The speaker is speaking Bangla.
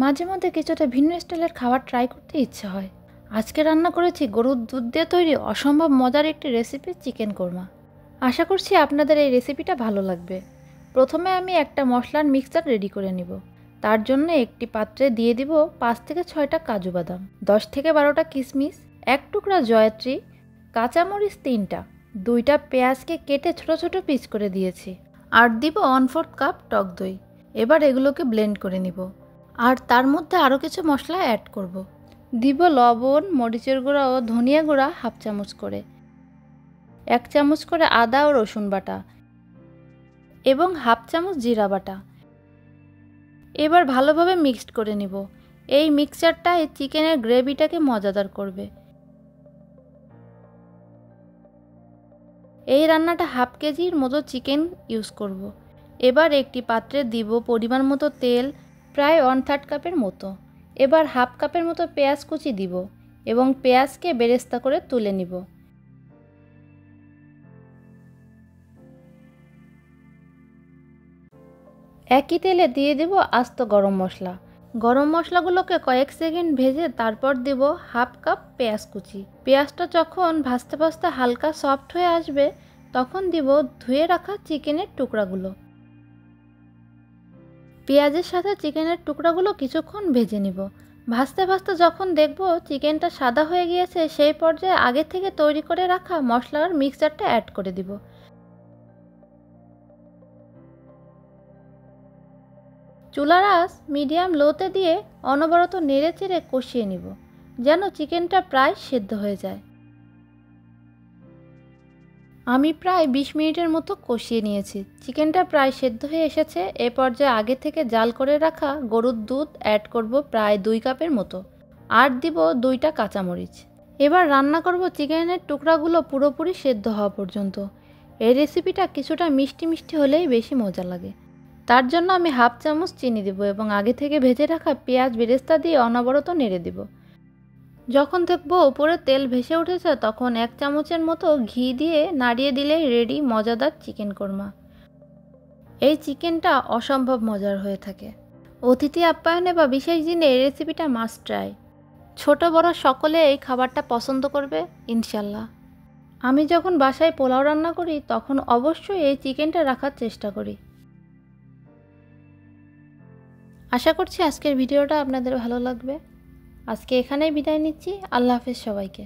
মাঝে মধ্যে কিছুটা ভিন্ন স্টাইলের খাবার ট্রাই করতে ইচ্ছে হয়। আজকে রান্না করেছি গরুর দুধ দিয়ে তৈরি অসম্ভব মজার একটি রেসিপি, চিকেন কোরমা। আশা করছি আপনাদের এই রেসিপিটা ভালো লাগবে। প্রথমে আমি একটা মশলার মিক্সচার রেডি করে নিব। তার জন্য একটি পাত্রে দিয়ে দিব 5 থেকে 6টা কাজু বাদাম, 10 থেকে 12টা কিশমিশ, 1 টুকরা জয়ত্রী, কাঁচামরিচ 3টা, 2টা পেঁয়াজকে কেটে ছোট ছোট পিস করে দিয়েছি, আর দিব 1/4 কাপ টক দই। এবার এগুলোকে ব্লেন্ড করে নিব। আর তার মধ্যে আরও কিছু মশলা অ্যাড করব। দিব লবণ, মরিচের গুঁড়া ও ধনিয়া গুঁড়া হাফ চামচ করে, 1 চামচ করে আদা ও রসুন বাটা এবং হাফ চামচ জিরা বাটা। এবার ভালোভাবে মিক্সড করে নিব। এই মিক্সচারটা এই চিকেনের গ্রেভিটাকে মজাদার করবে। এই রান্নাটা হাফ কেজির মতো চিকেন ইউজ করব। এবার একটি পাত্রে দিব পরিমাণ মতো তেল, প্রায় 1/3 কাপের মতো। এবার হাফ কাপের মতো পেঁয়াজ কুচি দিব এবং পেঁয়াজকে বেরেস্তা করে তুলে নিব। একই তেলে দিয়ে দিব আস্ত গরম মশলা। গরম মশলাগুলোকে কয়েক সেকেন্ড ভেজে তারপর দেব হাফ কাপ পেঁয়াজ কুচি। পেঁয়াজটা যখন ভাজতে ভাজতে হালকা সফট হয়ে আসবে, তখন দিব ধুয়ে রাখা চিকেনের টুকরাগুলো। পেঁয়াজের সাথে চিকেনের টুকরাগুলো কিছুক্ষণ ভেজে নিব। ভাজতে ভাজতে যখন দেখব চিকেনটা সাদা হয়ে গিয়েছে, সেই পর্যায়ে আগে থেকে তৈরি করে রাখা মশলার মিক্সচারটা অ্যাড করে দিব। চুলার আঁচ মিডিয়াম লোতে দিয়ে অনবরত নেড়ে চেড়ে কষিয়ে নিব, যেন চিকেনটা প্রায় সেদ্ধ হয়ে যায়। আমি প্রায় 20 মিনিটের মতো কষিয়ে নিয়েছি। চিকেনটা প্রায় সেদ্ধ হয়ে এসেছে। এ পর্যায়ে আগে থেকে জাল করে রাখা গরুর দুধ অ্যাড করব প্রায় 2 কাপের মতো, আর দিব 2টা কাঁচামরিচ। এবার রান্না করব চিকেনের টুকরাগুলো পুরোপুরি সেদ্ধ হওয়া পর্যন্ত। এই রেসিপিটা কিছুটা মিষ্টি মিষ্টি হলেই বেশি মজা লাগে। তার জন্য আমি হাফ চামচ চিনি দেব এবং আগে থেকে ভেজে রাখা পেঁয়াজ বেরেস্তা দিয়ে অনবরত নেড়ে দেব। যখন দেখব উপরে তেল ভেসে উঠেছে, তখন 1 চামচের মতো ঘি দিয়ে নাড়িয়ে দিলেই রেডি মজাদার চিকেন কোরমা। এই চিকেনটা অসম্ভব মজার হয়ে থাকে। অতিথি আপ্যায়নে বা বিশেষ দিনে এই রেসিপিটা মাস্ট ট্রাই। ছোট বড় সকলে এই খাবারটা পছন্দ করবে ইনশাল্লাহ। আমি যখন বাসায় পোলাও রান্না করি, তখন অবশ্যই এই চিকেনটা রাখার চেষ্টা করি। আশা করছি আজকের ভিডিওটা আপনাদের ভালো লাগবে। আজকে এখানেই বিদায় নিচ্ছি। আল্লাহ হাফেজ সবাইকে।